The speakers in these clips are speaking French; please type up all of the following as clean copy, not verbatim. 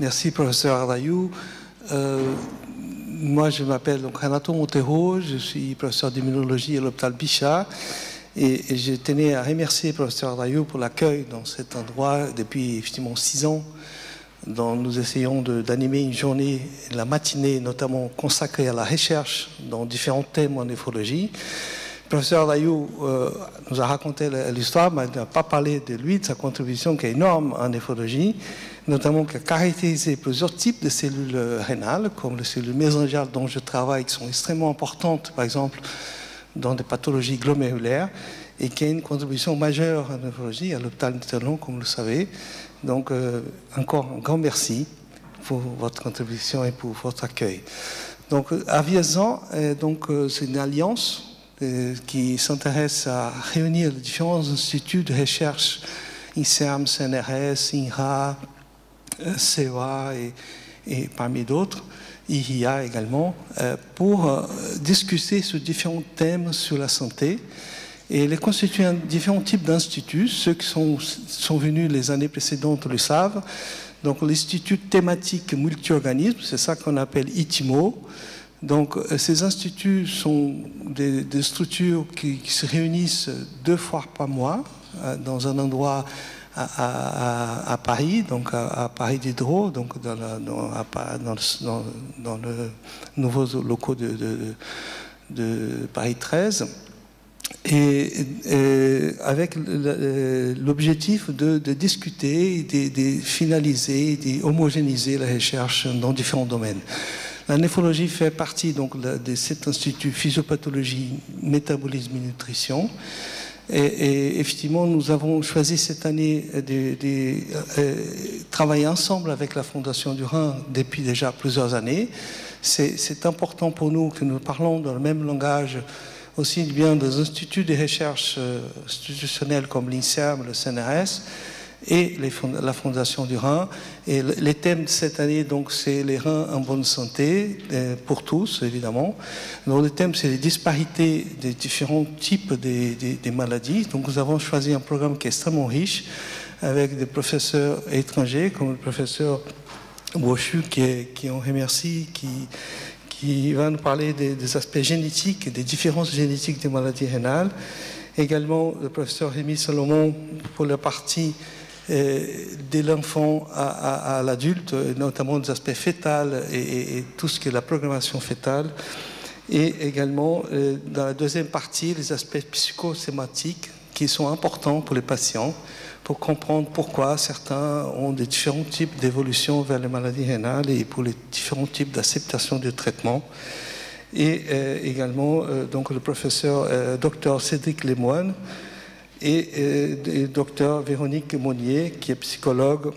Merci, professeur Ardayou. Moi, je m'appelle Renato Montero, je suis professeur d'immunologie à l'hôpital Bichat. Et je tenais à remercier le professeur Ardayou pour l'accueil dans cet endroit depuis effectivement 6 ans, dont nous essayons d'animer une journée, la matinée notamment consacrée à la recherche dans différents thèmes en néphrologie. Le professeur Ardayou nous a raconté l'histoire, mais il n'a pas parlé de lui, de sa contribution qui est énorme en néphrologie, notamment qui a caractérisé plusieurs types de cellules rénales, comme les cellules mésangères dont je travaille, qui sont extrêmement importantes, par exemple, dans des pathologies glomérulaires, et qui a une contribution majeure en néphrologie à l'hôpital Mitterrand, comme vous le savez. Donc, encore un grand merci pour votre contribution et pour votre accueil. Donc, Aviazan, c'est une alliance qui s'intéresse à réunir les différents instituts de recherche, INSERM, CNRS, INRA, CEA et parmi d'autres, IRIA également, pour discuter sur différents thèmes sur la santé. Et les constituent différents types d'instituts. Ceux qui sont venus les années précédentes le savent. Donc l'Institut thématique multi-organismes, c'est ça qu'on appelle ITIMO. Donc ces instituts sont des structures qui se réunissent 2 fois par mois dans un endroit à Paris, donc à Paris Diderot, donc dans le nouveaux locaux de Paris 13, et avec l'objectif de discuter, de finaliser, d'homogénéiser la recherche dans différents domaines. La néphrologie fait partie donc de cet institut physiopathologie, métabolisme et nutrition. Et effectivement, nous avons choisi cette année de travailler ensemble avec la Fondation du Rhin depuis déjà plusieurs années. C'est important pour nous que nous parlons dans le même langage, aussi bien des instituts de recherche institutionnels comme l'INSERM, le CNRS, et la Fondation du Rhin. Et les thèmes de cette année, donc, c'est les reins en bonne santé, pour tous, évidemment. Donc, le thème, c'est les disparités des différents types des maladies. Donc, nous avons choisi un programme qui est extrêmement riche, avec des professeurs étrangers, comme le professeur Brochu, qui on remercie, qui va nous parler des aspects génétiques, des différences génétiques des maladies rénales. Également, le professeur Rémi Salomon, pour la partie de l'enfant à l'adulte, notamment des aspects fétals et tout ce qui est la programmation fétale. Et également, dans la deuxième partie, les aspects psychosématiques qui sont importants pour les patients, pour comprendre pourquoi certains ont des différents types d'évolution vers les maladies rénales et pour les différents types d'acceptation du traitement. Et également, donc, le professeur Dr Cédric Lemoine, et docteur Véronique Monnier, qui est psychologue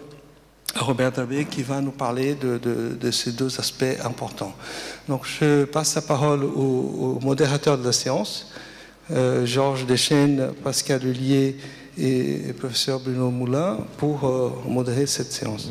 à Robert Dabé, qui va nous parler de ces 2 aspects importants. Donc je passe la parole au modérateur de la séance, Georges Deschênes, Pascal Hullier et le professeur Bruno Moulin, pour modérer cette séance.